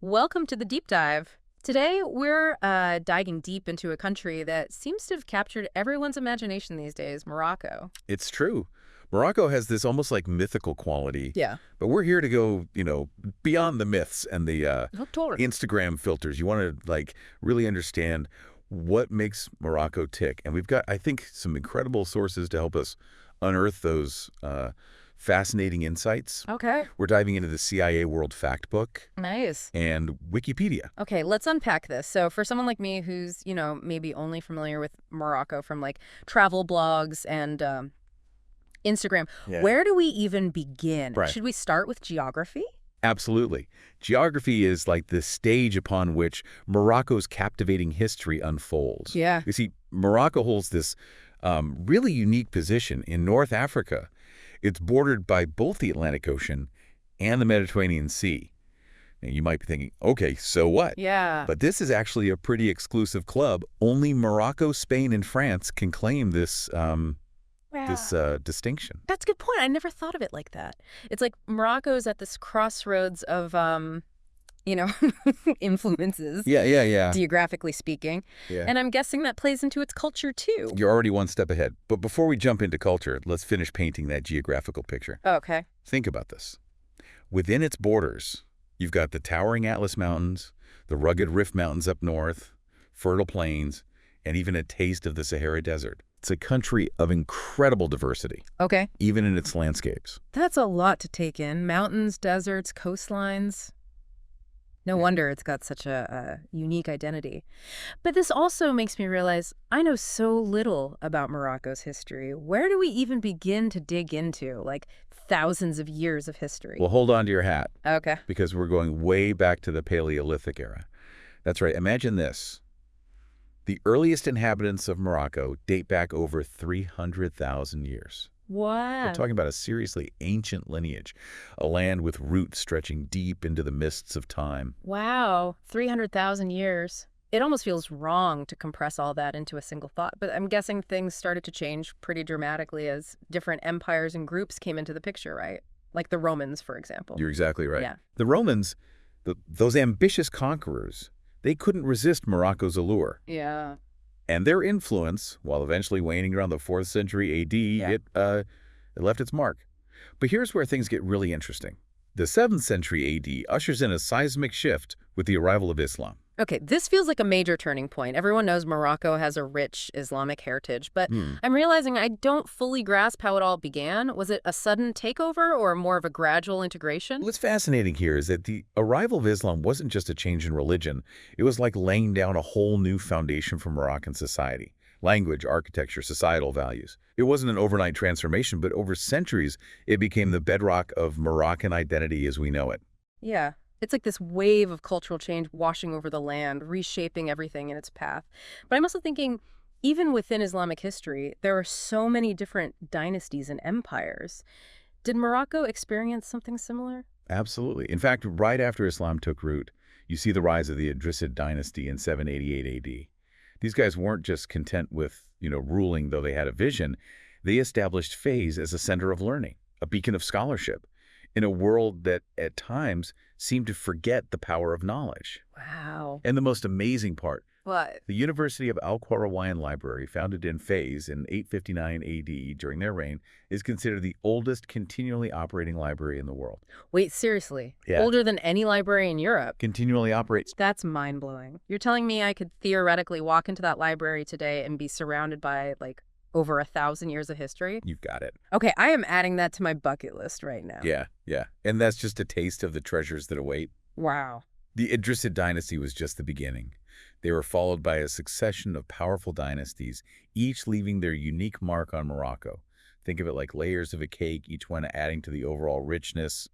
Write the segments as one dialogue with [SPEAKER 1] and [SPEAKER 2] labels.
[SPEAKER 1] Welcome to the deep dive. Today, we're diving deep into a country that seems to have captured everyone's imagination these days, Morocco.
[SPEAKER 2] It's true. Morocco has this almost like mythical quality,
[SPEAKER 1] Yeah.
[SPEAKER 2] but we're here to go, beyond the myths and the
[SPEAKER 1] Oh, totally.
[SPEAKER 2] Instagram filters. You want to really understand what makes Morocco tick. And we've got, I think, some incredible sources to help us unearth those fascinating insights.
[SPEAKER 1] Okay.
[SPEAKER 2] We're diving into the CIA World Factbook
[SPEAKER 1] Nice.
[SPEAKER 2] and Wikipedia.
[SPEAKER 1] Okay, let's unpack this. So for someone like me who's, maybe only familiar with Morocco from like travel blogs and Instagram,
[SPEAKER 2] Yeah.
[SPEAKER 1] where do we even begin?
[SPEAKER 2] Right.
[SPEAKER 1] Should we start with geography?
[SPEAKER 2] Absolutely. Geography is like the stage upon which Morocco's captivating history unfolds.
[SPEAKER 1] Yeah.
[SPEAKER 2] You see, Morocco holds this really unique position in North Africa. It's bordered by both the Atlantic Ocean and the Mediterranean Sea. Now, you might be thinking, okay, so what?
[SPEAKER 1] Yeah.
[SPEAKER 2] But this is actually a pretty exclusive club. Only Morocco, Spain, and France can claim this distinction.
[SPEAKER 1] That's a good point. I never thought of it like that. It's like Morocco's at this crossroads of, influences,
[SPEAKER 2] Yeah.
[SPEAKER 1] geographically speaking.
[SPEAKER 2] Yeah.
[SPEAKER 1] And I'm guessing that plays into its culture, too.
[SPEAKER 2] You're already one step ahead. But before we jump into culture, let's finish painting that geographical picture.
[SPEAKER 1] Okay.
[SPEAKER 2] Think about this. Within its borders, you've got the towering Atlas Mountains, the rugged Rift Mountains up north, fertile plains, and even a taste of the Sahara Desert. It's a country of incredible diversity,
[SPEAKER 1] Okay.
[SPEAKER 2] even in its landscapes.
[SPEAKER 1] That's a lot to take in. Mountains, deserts, coastlines. No wonder it's got such a unique identity. But this also makes me realize I know so little about Morocco's history. Where do we even begin to dig into, like, thousands of years of history?
[SPEAKER 2] Well, hold on to your hat,
[SPEAKER 1] Okay.
[SPEAKER 2] because we're going way back to the Paleolithic era. That's right. Imagine this. The earliest inhabitants of Morocco date back over 300,000 years.
[SPEAKER 1] Wow.
[SPEAKER 2] We're talking about a seriously ancient lineage, a land with roots stretching deep into the mists of time.
[SPEAKER 1] Wow, 300,000 years. It almost feels wrong to compress all that into a single thought, but I'm guessing things started to change pretty dramatically as different empires and groups came into the picture, right? Like the Romans, for example.
[SPEAKER 2] You're exactly right.
[SPEAKER 1] Yeah.
[SPEAKER 2] The Romans, those ambitious conquerors, they couldn't resist Morocco's allure.
[SPEAKER 1] Yeah.
[SPEAKER 2] And their influence, while eventually waning around the 4th century AD, it left its mark. But here's where things get really interesting. The 7th century AD ushers in a seismic shift with the arrival of Islam.
[SPEAKER 1] Okay, this feels like a major turning point. Everyone knows Morocco has a rich Islamic heritage, but I'm realizing I don't fully grasp how it all began. Was it a sudden takeover or more of a gradual integration?
[SPEAKER 2] What's fascinating here is that the arrival of Islam wasn't just a change in religion. It was like laying down a whole new foundation for Moroccan society. Language, architecture, societal values. It wasn't an overnight transformation, but over centuries, it became the bedrock of Moroccan identity as we know it.
[SPEAKER 1] Yeah. It's like this wave of cultural change washing over the land, reshaping everything in its path. But I'm also thinking, even within Islamic history, there are so many different dynasties and empires. Did Morocco experience something similar?
[SPEAKER 2] Absolutely. In fact, right after Islam took root, you see the rise of the Idrisid dynasty in 788 AD. These guys weren't just content with, ruling, though they had a vision. They established Fez as a center of learning, a beacon of scholarship, in a world that, at times, seemed to forget the power of knowledge.
[SPEAKER 1] Wow.
[SPEAKER 2] And the most amazing part,
[SPEAKER 1] What?
[SPEAKER 2] the University of Al-Qarawiyyan Library, founded in Fez in 859 AD during their reign, is considered the oldest continually operating library in the world.
[SPEAKER 1] Wait, seriously?
[SPEAKER 2] Yeah.
[SPEAKER 1] Older than any library in Europe?
[SPEAKER 2] Continually operates.
[SPEAKER 1] That's mind-blowing. You're telling me I could theoretically walk into that library today and be surrounded by, like, over 1,000 years of history?
[SPEAKER 2] You've got it.
[SPEAKER 1] Okay, I am adding that to my bucket list right now.
[SPEAKER 2] Yeah. And that's just a taste of the treasures that await.
[SPEAKER 1] Wow.
[SPEAKER 2] The Idrisid dynasty was just the beginning. They were followed by a succession of powerful dynasties, each leaving their unique mark on Morocco. Think of it like layers of a cake, each one adding to the overall richness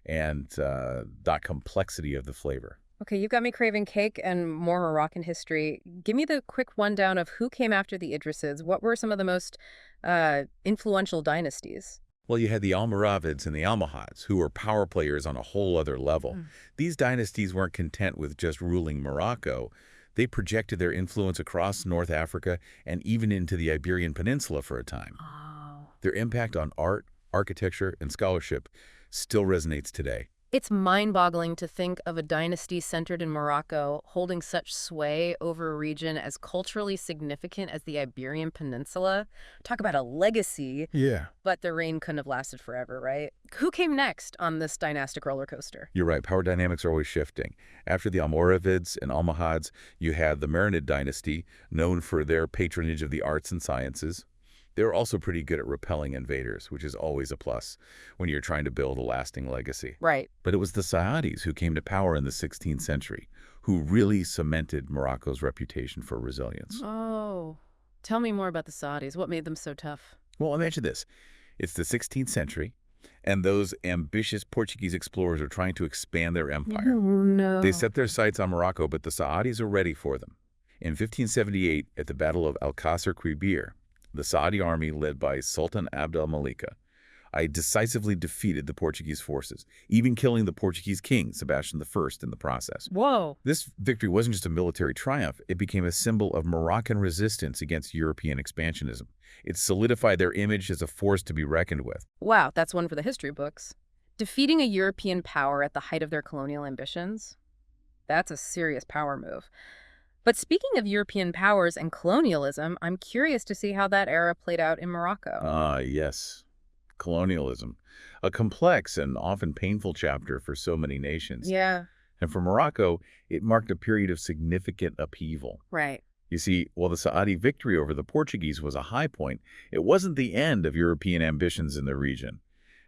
[SPEAKER 2] and that complexity of the flavor.
[SPEAKER 1] Okay, you've got me craving cake and more Moroccan history. Give me the quick rundown of who came after the Idrisids. What were some of the most influential dynasties?
[SPEAKER 2] Well, you had the Almoravids and the Almohads, who were power players on a whole other level. These dynasties weren't content with just ruling Morocco. They projected their influence across North Africa and even into the Iberian Peninsula for a time.
[SPEAKER 1] Oh.
[SPEAKER 2] Their impact on art, architecture, and scholarship still resonates today.
[SPEAKER 1] It's mind-boggling to think of a dynasty centered in Morocco holding such sway over a region as culturally significant as the Iberian Peninsula. Talk about a legacy,
[SPEAKER 2] Yeah.
[SPEAKER 1] but their reign couldn't have lasted forever, right? Who came next on this dynastic roller coaster?
[SPEAKER 2] You're right. Power dynamics are always shifting. After the Almoravids and Almohads, you had the Marinid dynasty, known for their patronage of the arts and sciences. They were also pretty good at repelling invaders, which is always a plus when you're trying to build a lasting legacy.
[SPEAKER 1] Right.
[SPEAKER 2] But it was the Saadis who came to power in the 16th century, who really cemented Morocco's reputation for resilience.
[SPEAKER 1] Oh, tell me more about the Saudis. What made them so tough?
[SPEAKER 2] Well, imagine this. It's the 16th century, and those ambitious Portuguese explorers are trying to expand their empire.
[SPEAKER 1] Oh, no.
[SPEAKER 2] They set their sights on Morocco, but the Saadis are ready for them. In 1578, at the Battle of Alcácer Quibir, the Saadi army, led by Sultan Abd al-Malika, decisively defeated the Portuguese forces, even killing the Portuguese king, Sebastian I, in the process.
[SPEAKER 1] Whoa.
[SPEAKER 2] This victory wasn't just a military triumph, it became a symbol of Moroccan resistance against European expansionism. It solidified their image as a force to be reckoned with.
[SPEAKER 1] Wow, that's one for the history books. Defeating a European power at the height of their colonial ambitions? That's a serious power move. But speaking of European powers and colonialism, I'm curious to see how that era played out in Morocco.
[SPEAKER 2] Yes. Colonialism. A complex and often painful chapter for so many nations.
[SPEAKER 1] Yeah,
[SPEAKER 2] And for Morocco, it marked a period of significant upheaval.
[SPEAKER 1] right.
[SPEAKER 2] You see, while the Saadi victory over the Portuguese was a high point, it wasn't the end of European ambitions in the region.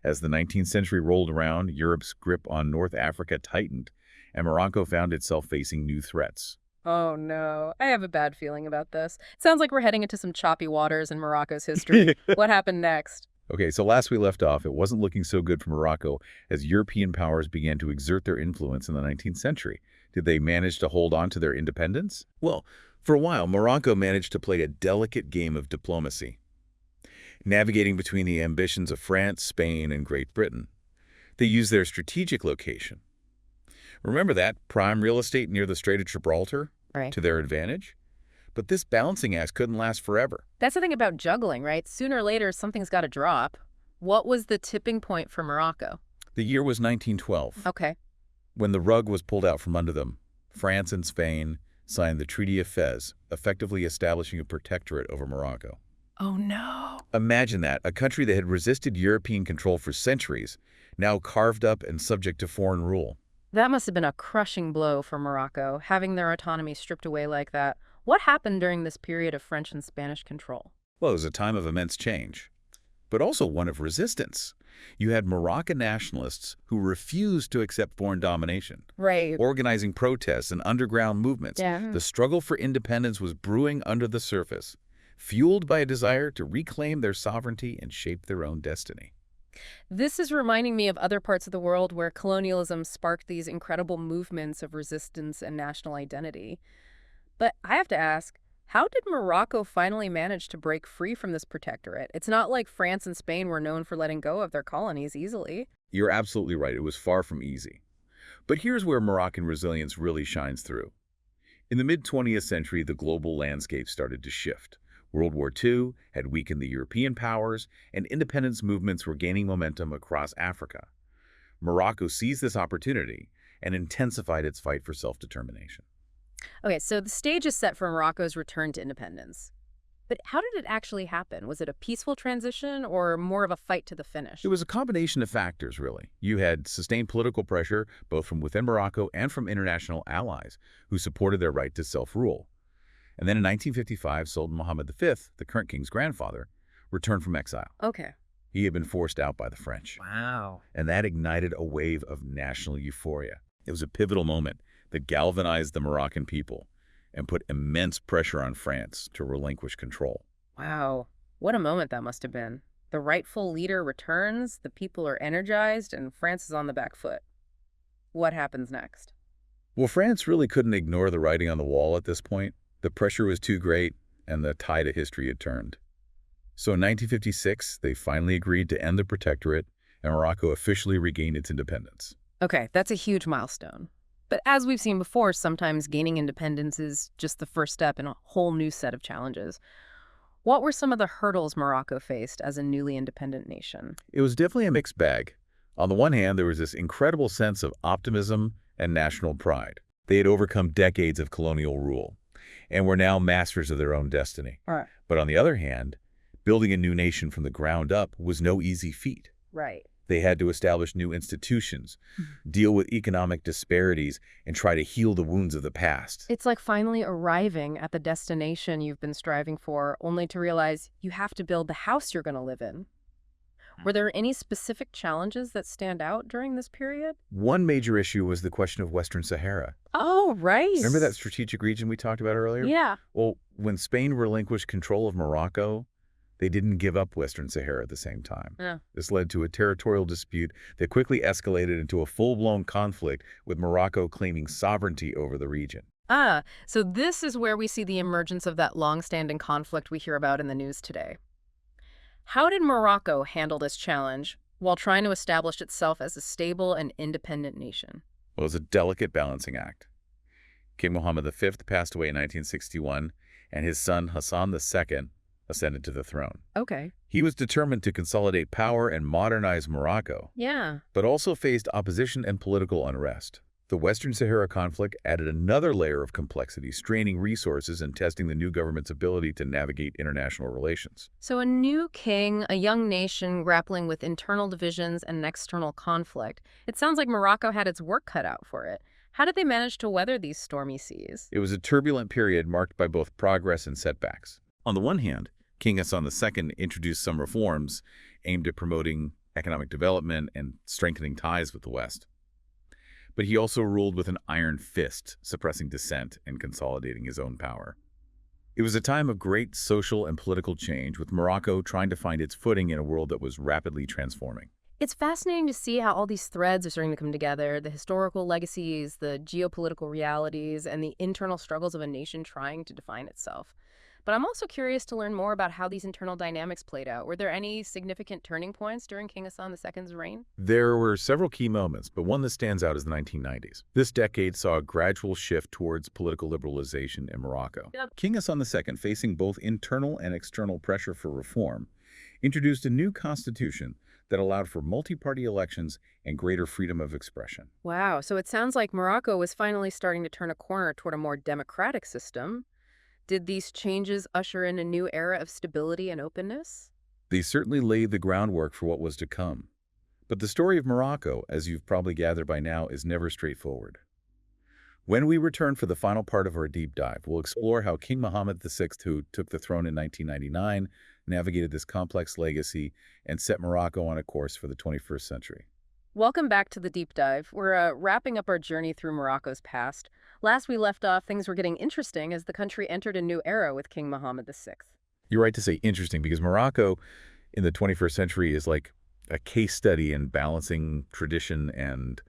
[SPEAKER 2] As the 19th century rolled around, Europe's grip on North Africa tightened, and Morocco found itself facing new threats.
[SPEAKER 1] Oh no, I have a bad feeling about this. It sounds like we're heading into some choppy waters in Morocco's history. What happened next?
[SPEAKER 2] Okay, so last we left off, it wasn't looking so good for Morocco as European powers began to exert their influence in the 19th century. Did they manage to hold on to their independence? Well, for a while, Morocco managed to play a delicate game of diplomacy, navigating between the ambitions of France, Spain, and Great Britain. They used their strategic location. Remember that prime real estate near the Strait of Gibraltar?
[SPEAKER 1] Right.
[SPEAKER 2] To their advantage? But this balancing act couldn't last forever.
[SPEAKER 1] That's the thing about juggling, right? Sooner or later, something's got to drop. What was the tipping point for Morocco?
[SPEAKER 2] The year was 1912.
[SPEAKER 1] Okay.
[SPEAKER 2] When the rug was pulled out from under them, France and Spain signed the Treaty of Fez, effectively establishing a protectorate over Morocco.
[SPEAKER 1] Oh no.
[SPEAKER 2] Imagine that, a country that had resisted European control for centuries, now carved up and subject to foreign rule.
[SPEAKER 1] That must have been a crushing blow for Morocco, having their autonomy stripped away like that. What happened during this period of French and Spanish control?
[SPEAKER 2] Well, it was a time of immense change, but also one of resistance. You had Moroccan nationalists who refused to accept foreign domination,
[SPEAKER 1] Right.
[SPEAKER 2] organizing protests and underground movements.
[SPEAKER 1] Yeah.
[SPEAKER 2] The struggle for independence was brewing under the surface, fueled by a desire to reclaim their sovereignty and shape their own destiny.
[SPEAKER 1] This is reminding me of other parts of the world where colonialism sparked these incredible movements of resistance and national identity. But I have to ask, how did Morocco finally manage to break free from this protectorate? It's not like France and Spain were known for letting go of their colonies easily.
[SPEAKER 2] You're absolutely right. It was far from easy. But here's where Moroccan resilience really shines through. In the mid-20th century, the global landscape started to shift. World War II had weakened the European powers, and independence movements were gaining momentum across Africa. Morocco seized this opportunity and intensified its fight for self-determination.
[SPEAKER 1] Okay, so the stage is set for Morocco's return to independence. But how did it actually happen? Was it a peaceful transition or more of a fight to the finish?
[SPEAKER 2] It was a combination of factors, really. You had sustained political pressure, both from within Morocco and from international allies, who supported their right to self-rule. And then in 1955, Sultan Mohammed V, the current king's grandfather, returned from exile.
[SPEAKER 1] Okay.
[SPEAKER 2] He had been forced out by the French.
[SPEAKER 1] Wow.
[SPEAKER 2] And that ignited a wave of national euphoria. It was a pivotal moment that galvanized the Moroccan people and put immense pressure on France to relinquish control.
[SPEAKER 1] Wow. What a moment that must have been. The rightful leader returns, the people are energized, and France is on the back foot. What happens next?
[SPEAKER 2] Well, France really couldn't ignore the writing on the wall at this point. The pressure was too great, and the tide of history had turned. So in 1956, they finally agreed to end the protectorate, and Morocco officially regained its independence.
[SPEAKER 1] Okay, that's a huge milestone. But as we've seen before, sometimes gaining independence is just the first step in a whole new set of challenges. What were some of the hurdles Morocco faced as a newly independent nation?
[SPEAKER 2] It was definitely a mixed bag. On the one hand, there was this incredible sense of optimism and national pride. They had overcome decades of colonial rule and were now masters of their own destiny.
[SPEAKER 1] Right.
[SPEAKER 2] But on the other hand, building a new nation from the ground up was no easy feat.
[SPEAKER 1] Right.
[SPEAKER 2] They had to establish new institutions, deal with economic disparities, and try to heal the wounds of the past.
[SPEAKER 1] It's like finally arriving at the destination you've been striving for, only to realize you have to build the house you're going to live in. Were there any specific challenges that stand out during this period?
[SPEAKER 2] One major issue was the question of Western Sahara.
[SPEAKER 1] Oh, right.
[SPEAKER 2] Remember that strategic region we talked about earlier?
[SPEAKER 1] Yeah.
[SPEAKER 2] Well, when Spain relinquished control of Morocco, they didn't give up Western Sahara at the same time.
[SPEAKER 1] Yeah.
[SPEAKER 2] This led to a territorial dispute that quickly escalated into a full-blown conflict, with Morocco claiming sovereignty over the region.
[SPEAKER 1] So this is where we see the emergence of that long-standing conflict we hear about in the news today. How did Morocco handle this challenge while trying to establish itself as a stable and independent nation?
[SPEAKER 2] Well, it was a delicate balancing act. King Mohammed V passed away in 1961, and his son Hassan II ascended to the throne.
[SPEAKER 1] Okay.
[SPEAKER 2] He was determined to consolidate power and modernize Morocco,
[SPEAKER 1] Yeah.
[SPEAKER 2] but also faced opposition and political unrest. The Western Sahara conflict added another layer of complexity, straining resources and testing the new government's ability to navigate international relations.
[SPEAKER 1] So a new king, a young nation grappling with internal divisions and an external conflict. It sounds like Morocco had its work cut out for it. How did they manage to weather these stormy seas?
[SPEAKER 2] It was a turbulent period marked by both progress and setbacks. On the one hand, King Hassan II introduced some reforms aimed at promoting economic development and strengthening ties with the West. But he also ruled with an iron fist, suppressing dissent and consolidating his own power. It was a time of great social and political change, with Morocco trying to find its footing in a world that was rapidly transforming.
[SPEAKER 1] It's fascinating to see how all these threads are starting to come together, the historical legacies, the geopolitical realities, and the internal struggles of a nation trying to define itself. But I'm also curious to learn more about how these internal dynamics played out. Were there any significant turning points during King Hassan II's reign?
[SPEAKER 2] There were several key moments, but one that stands out is the 1990s. This decade saw a gradual shift towards political liberalization in Morocco.
[SPEAKER 1] Yep.
[SPEAKER 2] King Hassan II, facing both internal and external pressure for reform, introduced a new constitution that allowed for multi-party elections and greater freedom of expression.
[SPEAKER 1] Wow, so it sounds like Morocco was finally starting to turn a corner toward a more democratic system. Did these changes usher in a new era of stability and openness?
[SPEAKER 2] They certainly laid the groundwork for what was to come. But the story of Morocco, as you've probably gathered by now, is never straightforward. When we return for the final part of our deep dive, we'll explore how King Mohammed VI, who took the throne in 1999, navigated this complex legacy and set Morocco on a course for the 21st century.
[SPEAKER 1] Welcome back to the deep dive. We're wrapping up our journey through Morocco's past. Last we left off, things were getting interesting as the country entered a new era with King Mohammed VI.
[SPEAKER 2] You're right to say interesting, because Morocco in the 21st century is like a case study in balancing tradition and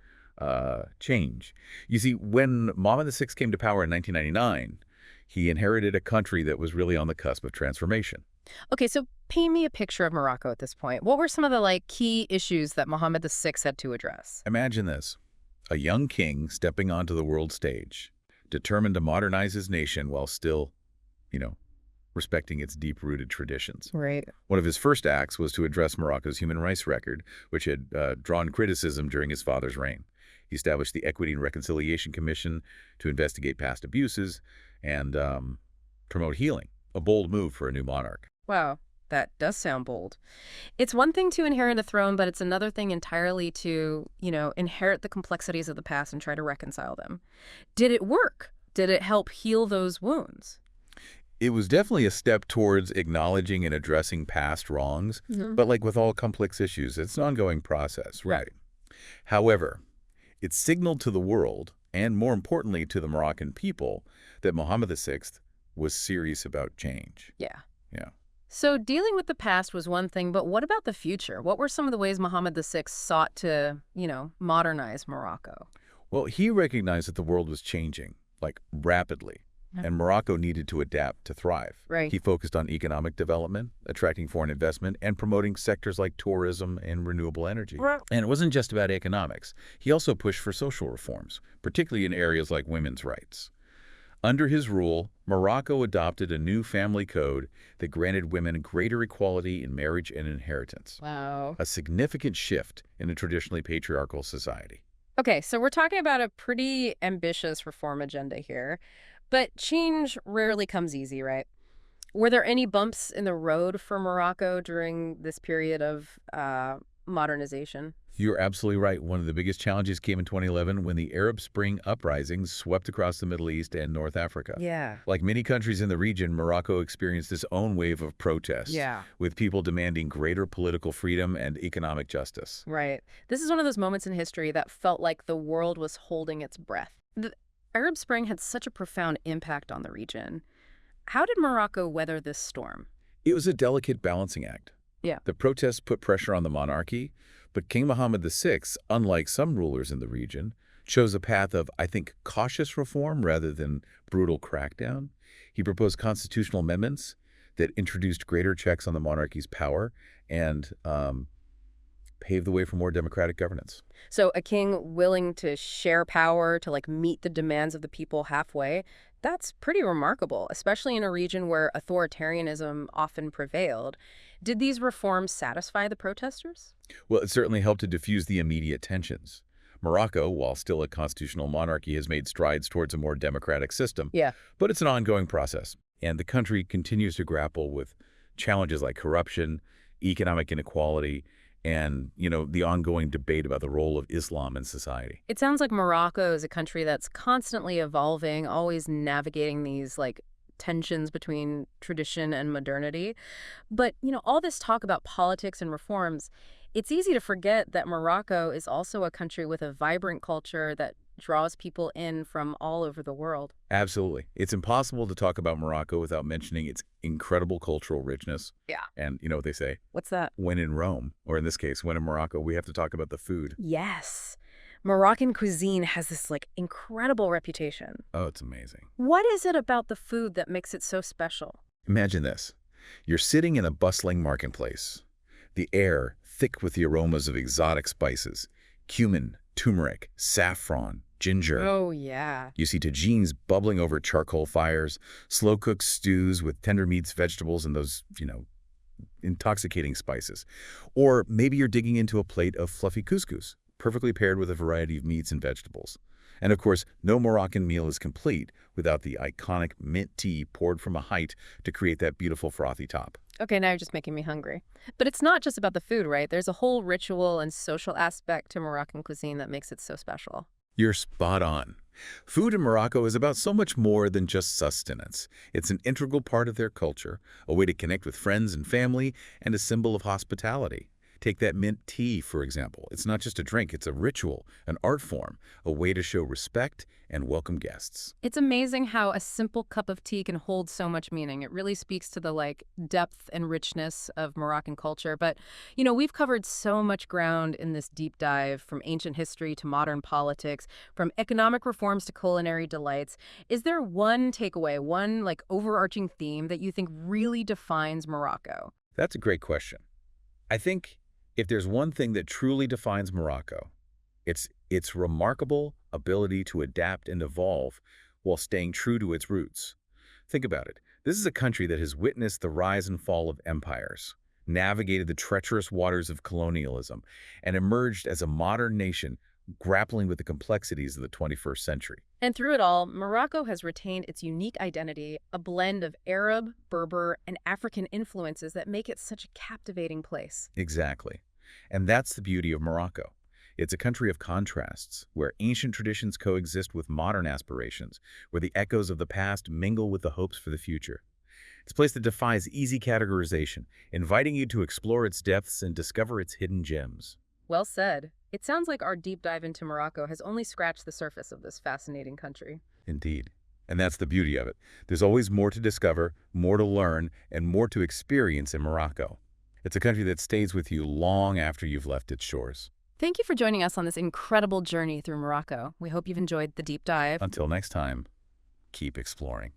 [SPEAKER 2] change. You see, when Mohammed VI came to power in 1999, he inherited a country that was really on the cusp of transformation.
[SPEAKER 1] Okay, so paint me a picture of Morocco at this point. What were some of the key issues that Mohammed VI had to address?
[SPEAKER 2] Imagine this: a young king stepping onto the world stage, determined to modernize his nation while still, respecting its deep-rooted traditions.
[SPEAKER 1] Right.
[SPEAKER 2] One of his first acts was to address Morocco's human rights record, which had drawn criticism during his father's reign. He established the Equity and Reconciliation Commission to investigate past abuses and promote healing, a bold move for a new monarch.
[SPEAKER 1] Wow, that does sound bold. It's one thing to inherit a throne, but it's another thing entirely to, inherit the complexities of the past and try to reconcile them. Did it work? Did it help heal those wounds?
[SPEAKER 2] It was definitely a step towards acknowledging and addressing past wrongs, but like with all complex issues, it's an ongoing process, right? However, it signaled to the world, and more importantly to the Moroccan people, that Mohammed VI was serious about change.
[SPEAKER 1] Yeah.
[SPEAKER 2] Yeah.
[SPEAKER 1] So dealing with the past was one thing, but what about the future? What were some of the ways Mohammed VI sought to, modernize Morocco?
[SPEAKER 2] Well, he recognized that the world was changing, rapidly, and Morocco needed to adapt to thrive.
[SPEAKER 1] Right.
[SPEAKER 2] He focused on economic development, attracting foreign investment, and promoting sectors like tourism and renewable energy.
[SPEAKER 1] Right.
[SPEAKER 2] And it wasn't just about economics. He also pushed for social reforms, particularly in areas like women's rights. Under his rule, Morocco adopted a new family code that granted women greater equality in marriage and inheritance,
[SPEAKER 1] Wow.
[SPEAKER 2] a significant shift in a traditionally patriarchal society.
[SPEAKER 1] Okay, so we're talking about a pretty ambitious reform agenda here, but change rarely comes easy, right? Were there any bumps in the road for Morocco during this period of modernization?
[SPEAKER 2] You're absolutely right. One of the biggest challenges came in 2011 when the Arab Spring uprisings swept across the Middle East and North Africa.
[SPEAKER 1] Yeah.
[SPEAKER 2] Like many countries in the region, Morocco experienced its own wave of protests,
[SPEAKER 1] Yeah.
[SPEAKER 2] with people demanding greater political freedom and economic justice.
[SPEAKER 1] Right. This is one of those moments in history that felt like the world was holding its breath. The Arab Spring had such a profound impact on the region. How did Morocco weather this storm?
[SPEAKER 2] It was a delicate balancing act.
[SPEAKER 1] Yeah.
[SPEAKER 2] The protests put pressure on the monarchy, but King Mohammed VI, unlike some rulers in the region, chose a path of, I think, cautious reform rather than brutal crackdown. He proposed constitutional amendments that introduced greater checks on the monarchy's power and paved the way for more democratic governance.
[SPEAKER 1] So a king willing to share power to meet the demands of the people halfway, that's pretty remarkable, especially in a region where authoritarianism often prevailed. Did these reforms satisfy the protesters?
[SPEAKER 2] Well, it certainly helped to diffuse the immediate tensions. Morocco, while still a constitutional monarchy, has made strides towards a more democratic system.
[SPEAKER 1] Yeah.
[SPEAKER 2] But it's an ongoing process, and the country continues to grapple with challenges like corruption, economic inequality, and, the ongoing debate about the role of Islam in society.
[SPEAKER 1] It sounds like Morocco is a country that's constantly evolving, always navigating these tensions between tradition and modernity. But, all this talk about politics and reforms, it's easy to forget that Morocco is also a country with a vibrant culture that draws people in from all over the world.
[SPEAKER 2] Absolutely. It's impossible to talk about Morocco without mentioning its incredible cultural richness.
[SPEAKER 1] Yeah.
[SPEAKER 2] And you know what they say?
[SPEAKER 1] What's that?
[SPEAKER 2] When in Rome, or in this case, when in Morocco, we have to talk about the food.
[SPEAKER 1] Yes. Moroccan cuisine has this incredible reputation.
[SPEAKER 2] Oh, it's amazing.
[SPEAKER 1] What is it about the food that makes it so special?
[SPEAKER 2] Imagine this. You're sitting in a bustling marketplace. The air thick with the aromas of exotic spices, cumin, turmeric, saffron, ginger.
[SPEAKER 1] Oh, yeah.
[SPEAKER 2] You see tagines bubbling over charcoal fires, slow-cooked stews with tender meats, vegetables, and those, intoxicating spices. Or maybe you're digging into a plate of fluffy couscous, perfectly paired with a variety of meats and vegetables. And of course, no Moroccan meal is complete without the iconic mint tea poured from a height to create that beautiful frothy top.
[SPEAKER 1] Okay, now you're just making me hungry. But it's not just about the food, right? There's a whole ritual and social aspect to Moroccan cuisine that makes it so special.
[SPEAKER 2] You're spot on. Food in Morocco is about so much more than just sustenance. It's an integral part of their culture, a way to connect with friends and family, and a symbol of hospitality. Take that mint tea, for example. It's not just a drink, it's a ritual, an art form, a way to show respect and welcome guests.
[SPEAKER 1] It's amazing how a simple cup of tea can hold so much meaning. It really speaks to the depth and richness of Moroccan culture. But, we've covered so much ground in this deep dive, from ancient history to modern politics, from economic reforms to culinary delights. Is there one takeaway, one overarching theme that you think really defines Morocco?
[SPEAKER 2] That's a great question. I think if there's one thing that truly defines Morocco, it's its remarkable ability to adapt and evolve while staying true to its roots. Think about it. This is a country that has witnessed the rise and fall of empires, navigated the treacherous waters of colonialism, and emerged as a modern nation grappling with the complexities of the 21st century.
[SPEAKER 1] And through it all, Morocco has retained its unique identity, a blend of Arab, Berber, and African influences that make it such a captivating place.
[SPEAKER 2] Exactly. And that's the beauty of Morocco. It's a country of contrasts, where ancient traditions coexist with modern aspirations, where the echoes of the past mingle with the hopes for the future. It's a place that defies easy categorization, inviting you to explore its depths and discover its hidden gems.
[SPEAKER 1] Well said. It sounds like our deep dive into Morocco has only scratched the surface of this fascinating country.
[SPEAKER 2] Indeed. And that's the beauty of it. There's always more to discover, more to learn, and more to experience in Morocco. It's a country that stays with you long after you've left its shores.
[SPEAKER 1] Thank you for joining us on this incredible journey through Morocco. We hope you've enjoyed the deep dive.
[SPEAKER 2] Until next time, keep exploring.